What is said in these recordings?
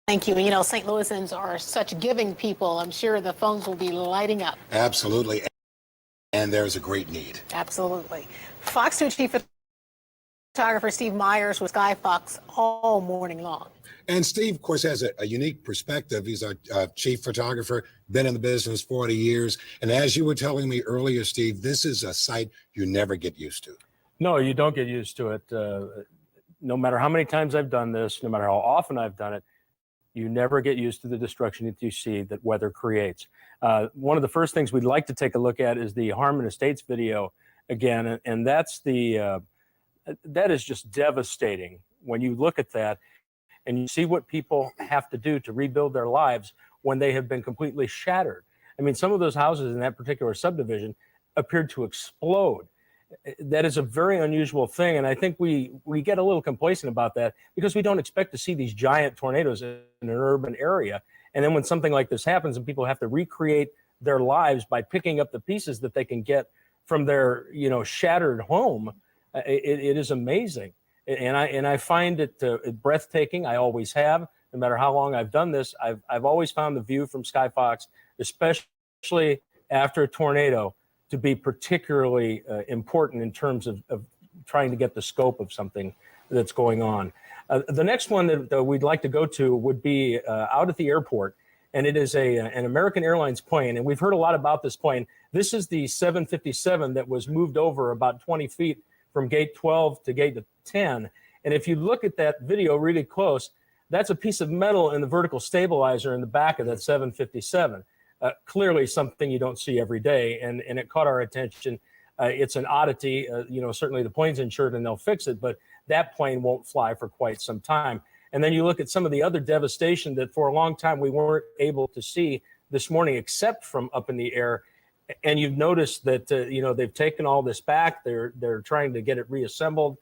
Thank you. You know, St. Louisans are such giving people. I'm sure the phones will be lighting up. Absolutely. And there's a great need. Absolutely. Fox 2 Chief Photographer Steve Myers with Sky Fox all morning long. And Steve, of course, has a unique perspective. He's our chief photographer, been in the business 40 years. And as you were telling me earlier, Steve, this is a sight you never get used to. No, you don't get used to it. No matter how many times I've done this, no matter how often I've done it, you never get used to the destruction that you see that weather creates. One of the first things we'd like to take a look at is the Harmon Estates video again, and that's that is just devastating when you look at that and you see what people have to do to rebuild their lives when they have been completely shattered. I mean, some of those houses in that particular subdivision appeared to explode. That is a very unusual thing, and I think we get a little complacent about that because we don't expect to see these giant tornadoes in an urban area. And then when something like this happens and people have to recreate their lives by picking up the pieces that they can get from their shattered home, it is amazing. And I find it breathtaking. I always have. No matter how long I've done this, I've always found the view from Sky Fox, especially after a tornado, to be particularly important in terms of trying to get the scope of something that's going on. The next one that we'd like to go to would be out at the airport, and it is an American Airlines plane, and we've heard a lot about this plane. This is the 757 that was moved over about 20 feet from gate 12 to gate 10, and if you look at that video really close, that's a piece of metal in the vertical stabilizer in the back of that 757. Clearly something you don't see every day, and it caught our attention. It's an oddity. Certainly the plane's insured and they'll fix it, but that plane won't fly for quite some time. And then you look at some of the other devastation that for a long time we weren't able to see this morning except from up in the air. And you've noticed that they've taken all this back. They're trying to get it reassembled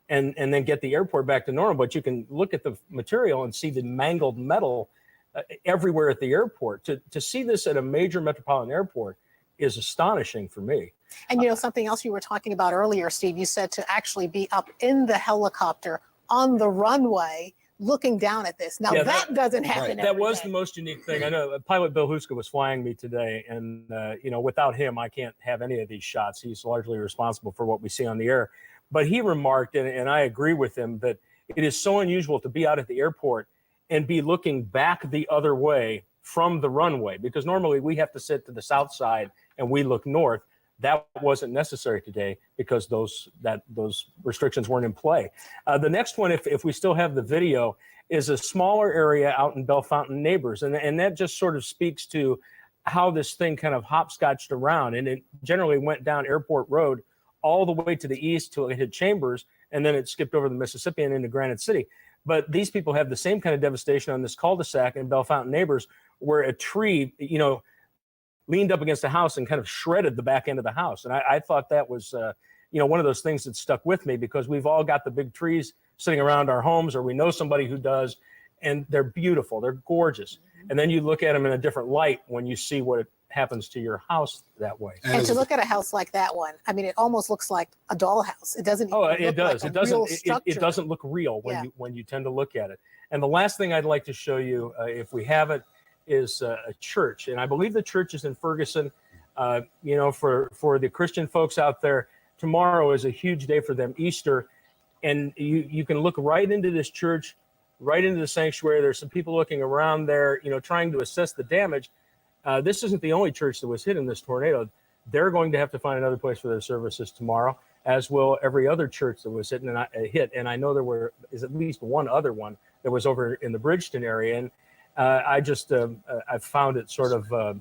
and then get the airport back to normal. But you can look at the material and see the mangled metal everywhere at the airport. To see this at a major metropolitan airport is astonishing for me. And something else you were talking about earlier, Steve, you said to actually be up in the helicopter on the runway looking down at this. Now that doesn't happen every That was day. the most unique thing. I know pilot Bill Huska was flying me today, and without him, I can't have any of these shots. He's largely responsible for what we see on the air. But he remarked, and I agree with him, that it is so unusual to be out at the airport and be looking back the other way from the runway, because normally we have to sit to the south side and we look north. That wasn't necessary today because those restrictions weren't in play. The next one, if we still have the video, is a smaller area out in Bellefontaine Neighbors, and that just sort of speaks to how this thing kind of hopscotched around, and it generally went down Airport Road all the way to the east till it hit Chambers, and then it skipped over the Mississippi and into Granite City. But these people have the same kind of devastation on this cul-de-sac in Bellefontaine Neighbors, where a tree, leaned up against a house and kind of shredded the back end of the house. And I thought that was, one of those things that stuck with me, because we've all got the big trees sitting around our homes, or we know somebody who does, and they're beautiful, they're gorgeous. And then you look at them in a different light when you see what happens to your house that way. And to look at a house like that one, I mean, it almost looks like a dollhouse. It doesn't. It does. Like it doesn't look real when you tend to look at it. And the last thing I'd like to show you, if we have it, is a church, and I believe the church is in Ferguson. For the Christian folks out there, tomorrow is a huge day for them, Easter, and you can look right into this church, right into the sanctuary. There's some people looking around there, trying to assess the damage. This isn't the only church that was hit in this tornado. They're going to have to find another place for their services tomorrow, as will every other church that was hit. And I know there is at least one other one that was over in the Bridgeton area. And I found it sort of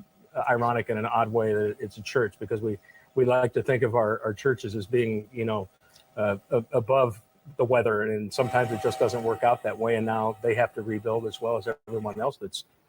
ironic in an odd way that it's a church, because we like to think of our churches as being, above the weather, and sometimes it just doesn't work out that way. And now they have to rebuild as well as everyone else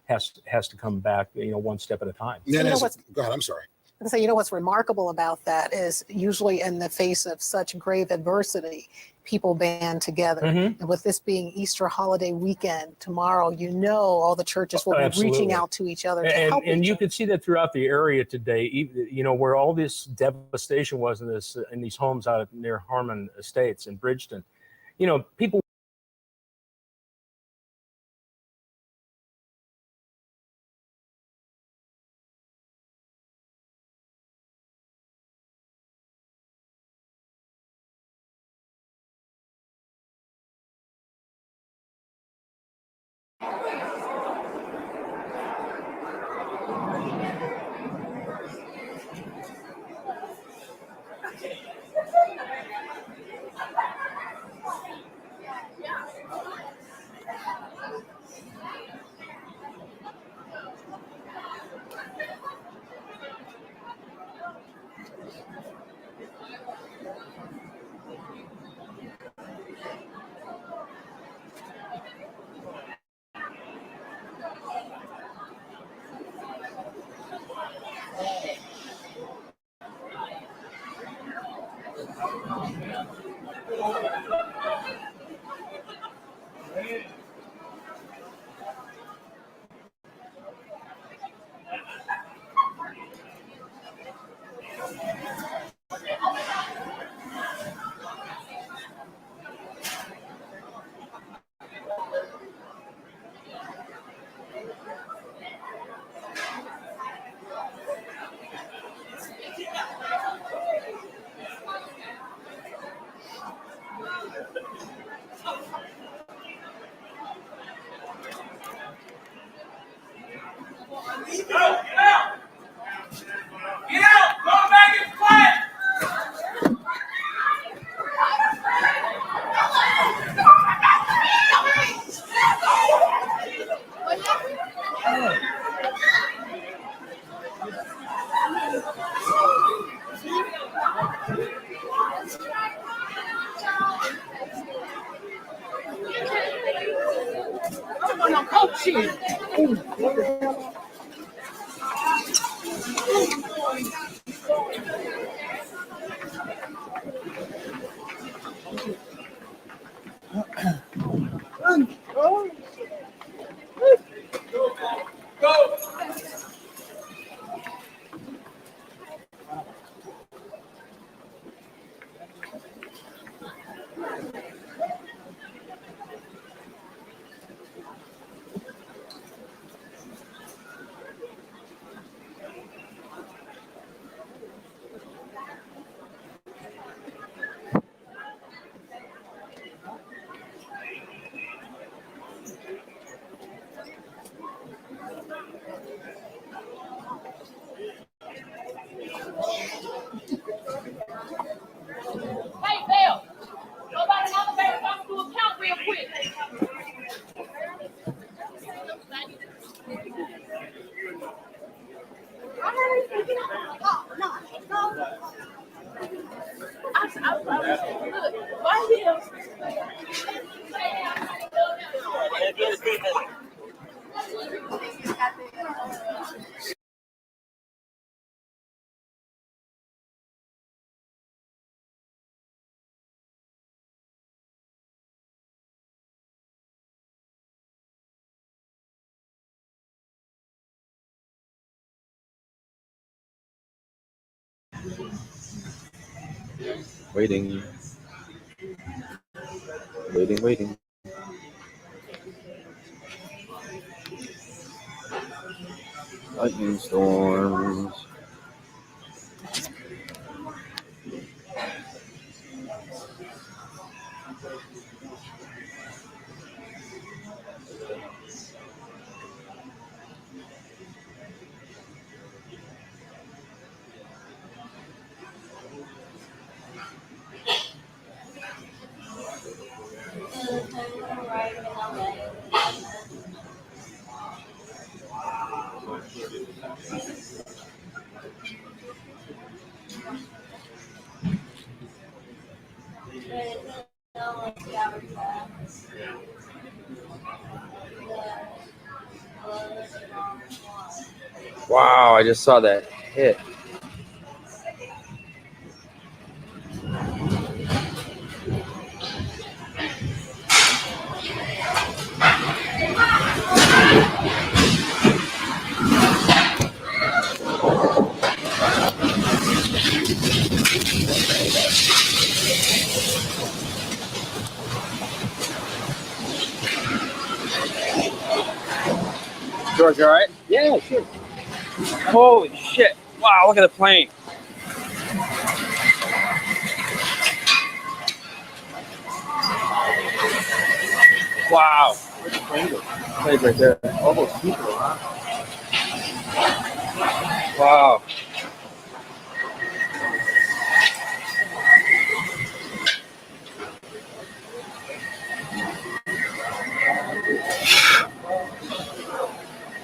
has to come back, one step at a time. Go ahead, I'm sorry. So what's remarkable about that is usually in the face of such grave adversity, people band together. And with this being Easter holiday weekend tomorrow, all the churches will be reaching out to each other to help each other. And you could see that throughout the area today, where all this devastation was in these homes out near Harmon Estates in Bridgeton. People Waiting. Waiting. Lightning storms. Wow, I just saw that hit. George, you all right? Yeah, sure. Holy shit. Wow, look at the plane. Wow. Where'd the plane go? Played right there. All those people, huh? Wow.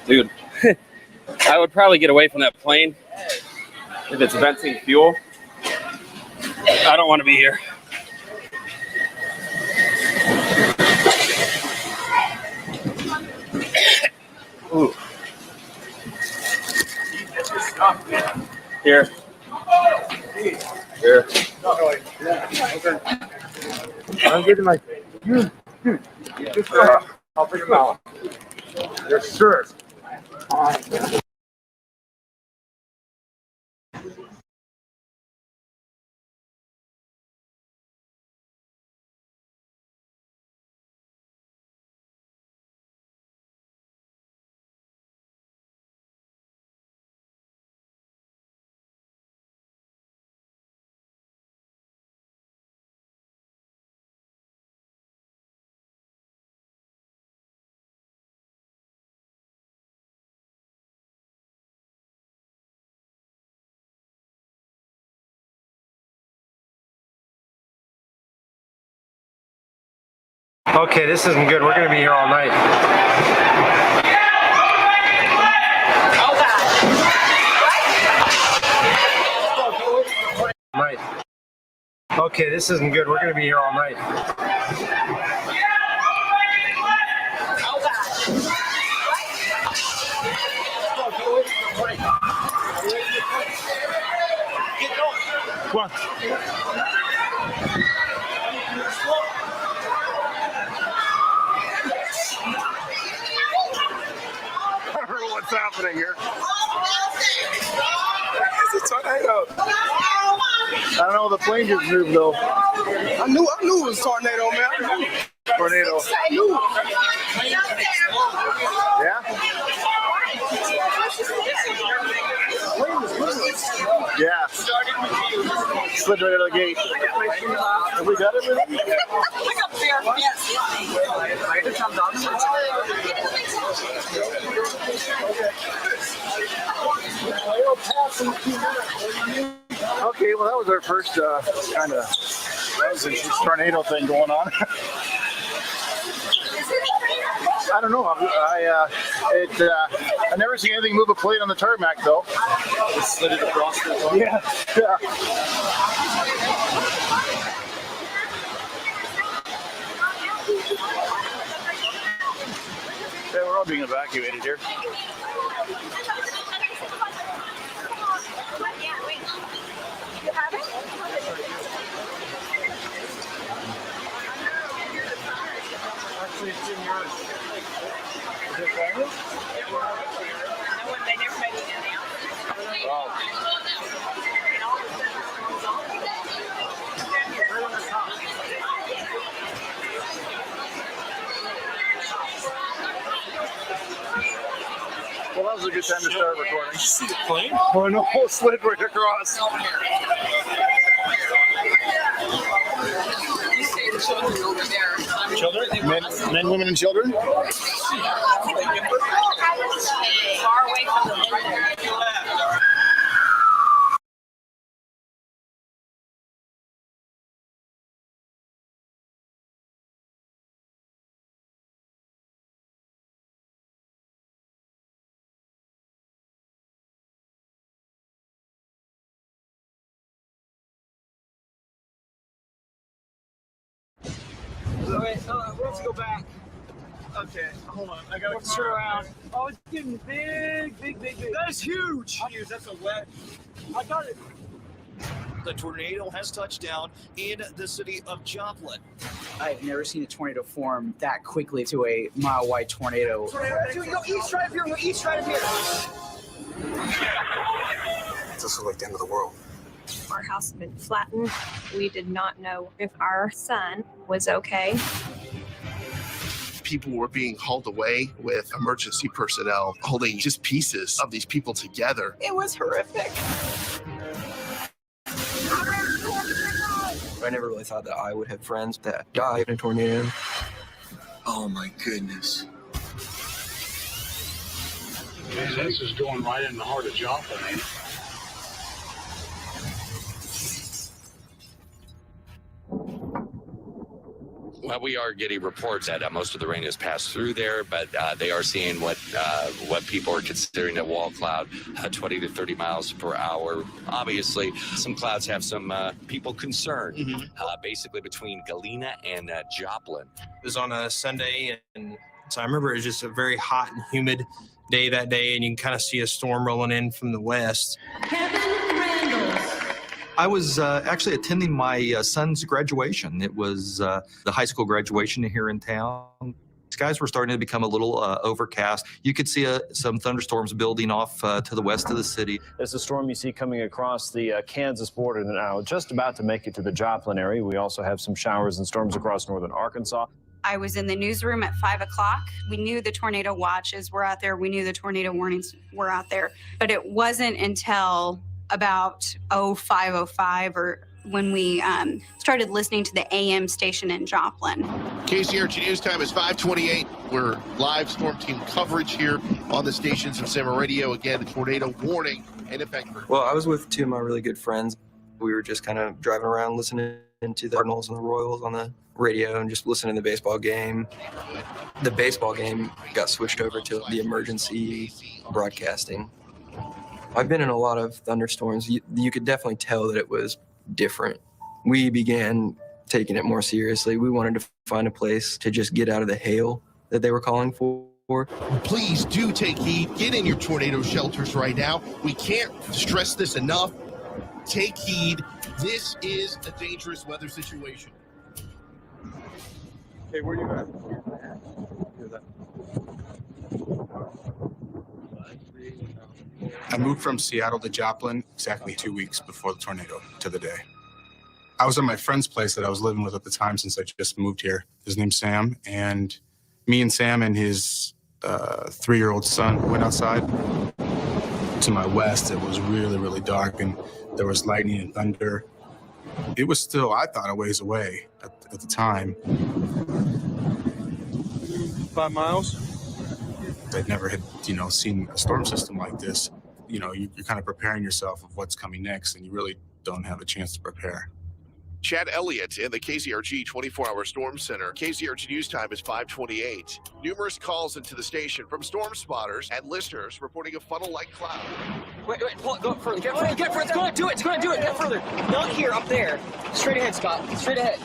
Dude, I would probably get away from that plane if it's venting fuel. I don't want to be here. Ooh. Here. Here. I'm getting my. Dude. I'll bring him out. Yes, sir. Okay, this isn't good. We're going to be here all night. Night. Okay, this isn't good. We're going to be here all night. Come on. I don't know what's happening here. It's a tornado. I don't know. The plane just moved though. I knew it was a tornado, man. Tornado. I knew. Yeah. Yeah. Slid right out of the gate. Have we got everything? Okay, well, that was our first kind of tornado thing going on. I don't know. I never seen anything move a plate on the tarmac though. It slid it across the tarmac. Yeah. Yeah, we're all being evacuated here. Actually, it's in yours. Is it family? No one made everybody in there. Wow. Well, that was a good time to start recording. Did you see the plane? Oh no, it slid right across. Children? Men, women, and children? Far away from the window. Wait, let's go back. Okay, hold on. I gotta turn around. Oh, it's getting big. That is huge. That's a wet. I got it. The tornado has touched down in the city of Joplin. I've never seen a tornado form that quickly to a mile-wide tornado. Go east right up here. Go east right up here. This is like the end of the world. Our house had been flattened. We did not know if our son was okay. People were being hauled away with emergency personnel holding just pieces of these people together. It was horrific. I never really thought that I would have friends that died in a tornado. Oh my goodness. This is going right in the heart of Joplin, ain't it? Well, we are getting reports that most of the rain has passed through there, but they are seeing what people are considering a wall cloud, 20 to 30 miles per hour. Obviously, some clouds have some people concerned, basically between Galena and Joplin. It was on a Sunday, and so I remember it was just a very hot and humid day that day, and you can kind of see a storm rolling in from the west. I was actually attending my son's graduation. It was the high school graduation here in town. Skies were starting to become a little overcast. You could see some thunderstorms building off to the west of the city. It's a storm you see coming across the Kansas border now, just about to make it to the Joplin area. We also have some showers and storms across northern Arkansas. I was in the newsroom at 5 o'clock. We knew the tornado watches were out there. We knew the tornado warnings were out there. But it wasn't until about 05:05 or when we started listening to the AM station in Joplin. KCRG News Time is 5:28. We're live storm team coverage here on the stations of Summer Radio. Again, the tornado warning in effect. Well, I was with two of my really good friends. We were just kind of driving around listening to the Cardinals and the Royals on the radio and just listening to the baseball game. The baseball game got switched over to the emergency broadcasting. I've been in a lot of thunderstorms. You could definitely tell that it was different. We began taking it more seriously. We wanted to find a place to just get out of the hail that they were calling for. Please do take heed. Get in your tornado shelters right now. We can't stress this enough. Take heed. This is a dangerous weather situation. Hey, where you at? I moved from Seattle to Joplin exactly 2 weeks before the tornado to the day. I was at my friend's place that I was living with at the time since I just moved here. His name's Sam, and me and Sam and his 3-year-old son went outside. To my west, it was really, really dark, and there was lightning and thunder. It was still, I thought, a ways away at the time. 5 miles? I'd never had, seen a storm system like this. You're kind of preparing yourself of what's coming next, and you really don't have a chance to prepare. Chad Elliott in the KCRG 24-hour Storm Center. KCRG News Time is 5:28. Numerous calls into the station from storm spotters and listeners reporting a funnel-like cloud. Wait, go further. Get further. It's going to do it. It's going to do it. Get further. Not here, up there. Straight ahead, Scott. Straight ahead.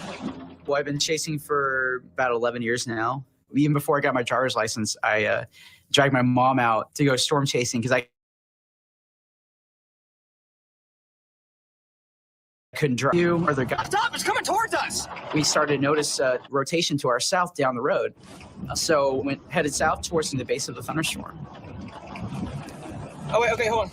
Well, I've been chasing for about 11 years now. Even before I got my driver's license, I dragged my mom out to go storm chasing because I couldn't drive. Stop! It's coming towards us! We started to notice rotation to our south down the road. So we headed south towards the base of the thunderstorm. Oh, wait, okay, hold on.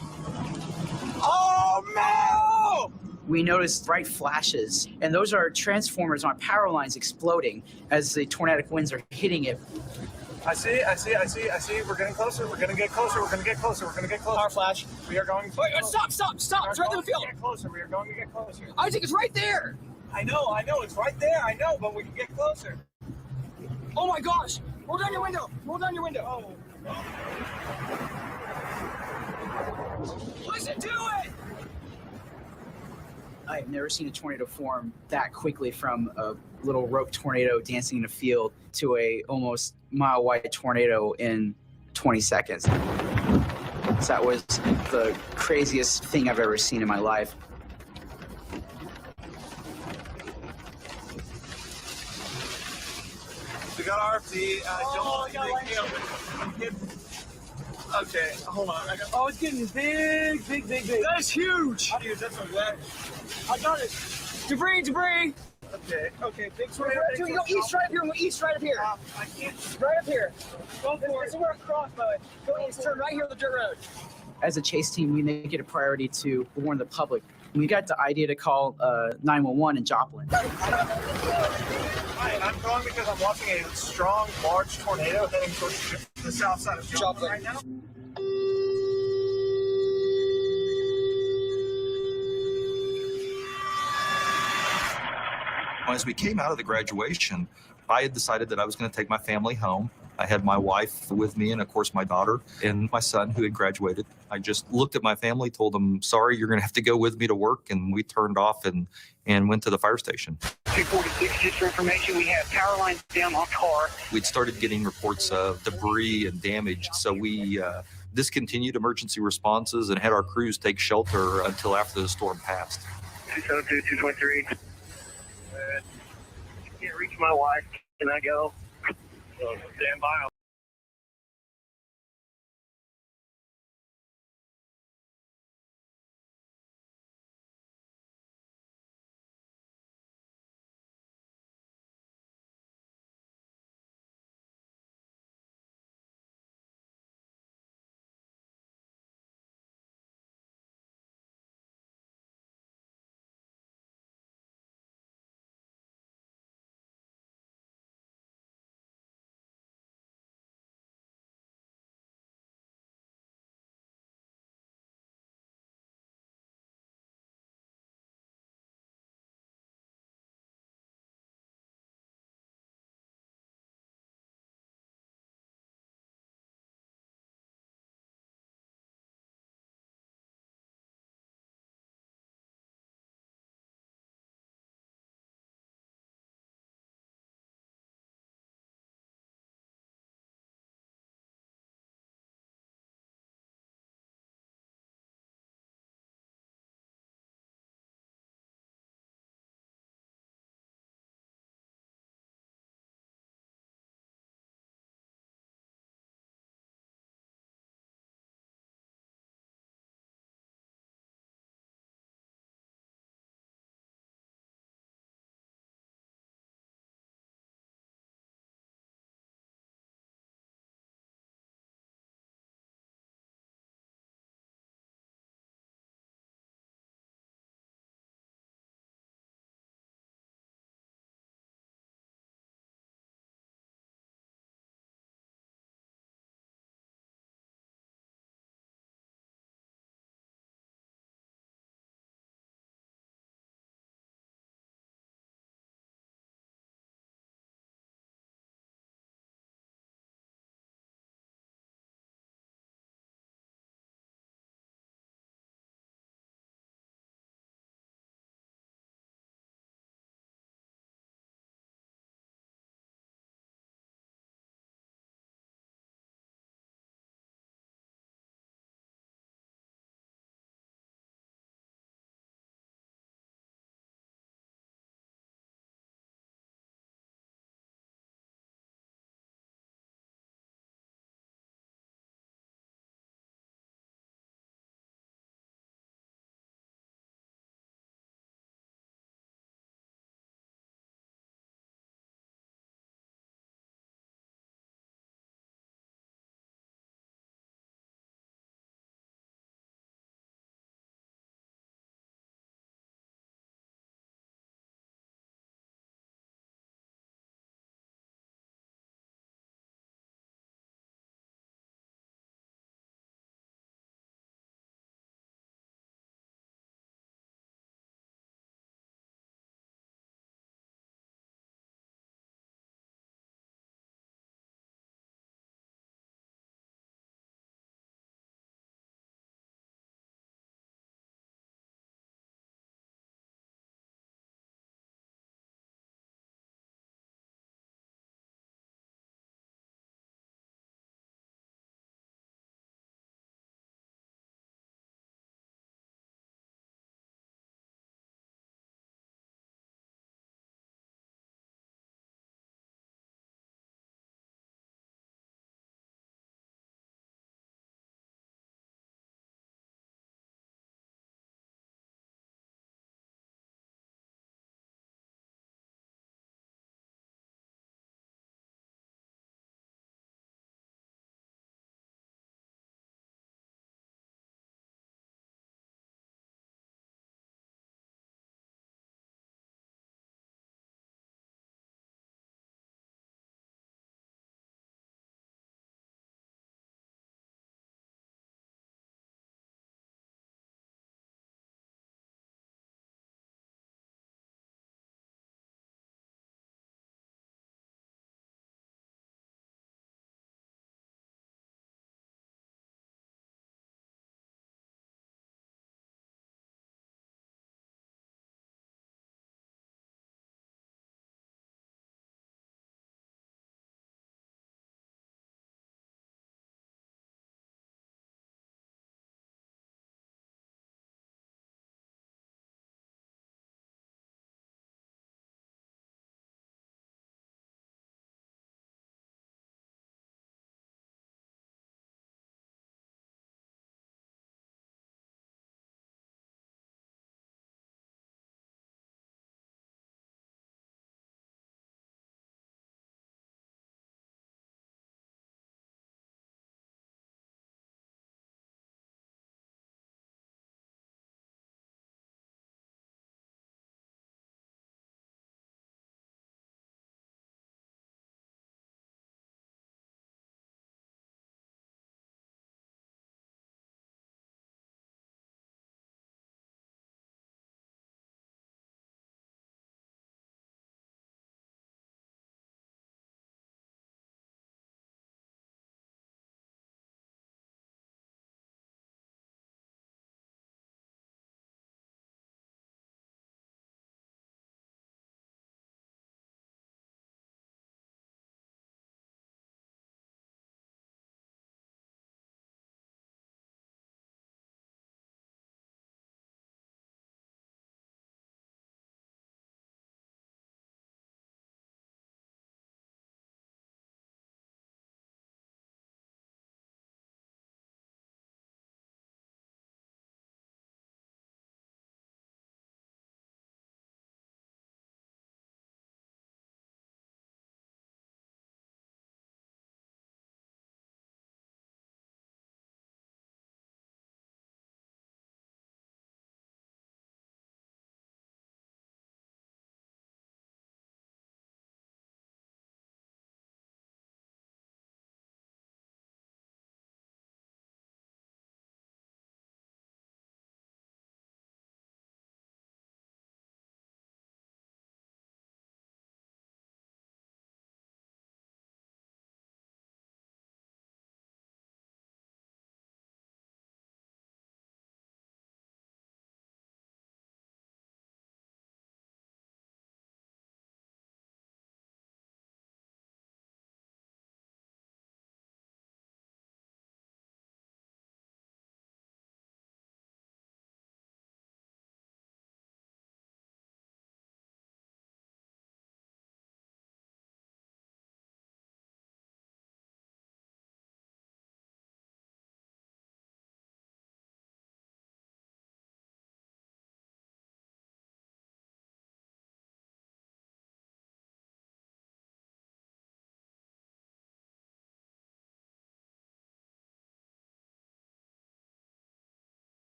Oh, no! We noticed bright flashes, and those are transformers on power lines exploding as the tornadic winds are hitting it. I see. We're getting closer. We're going to get closer. Power flash. We are going. Wait, stop. It's right in the field. Get closer. We are going to get closer. Isaac, it's right there. I know. It's right there. I know, but we can get closer. Oh my gosh. Roll down your window. Oh. Listen to it. I've never seen a tornado form that quickly from a little rope tornado dancing in a field to a almost mile-wide tornado in 20 seconds. So that was the craziest thing I've ever seen in my life. We got RFD. Okay, hold on. It's getting big. That is huge. That's a wedge. I got it. Debris. Okay, big tornado. Go east right up here. I can't. Right up here. Go for it. This is where it crossed, by the way. Go east, turn right here on the dirt road. As a chase team, we make it a priority to warn the public. We got the idea to call 911 in Joplin. Hi, I'm calling because I'm watching a strong, large tornado heading towards the south side of Joplin right now. As we came out of the graduation, I had decided that I was going to take my family home I had my wife with me and, of course, my daughter and my son who had graduated. I just looked at my family, told them, sorry, you're going to have to go with me to work. And we turned off and went to the fire station. 246, just for information, we have power lines down on car. We'd started getting reports of debris and damage. So we discontinued emergency responses and had our crews take shelter until after the storm passed. 272, 223. Can't reach my wife. Can I go? Stand by.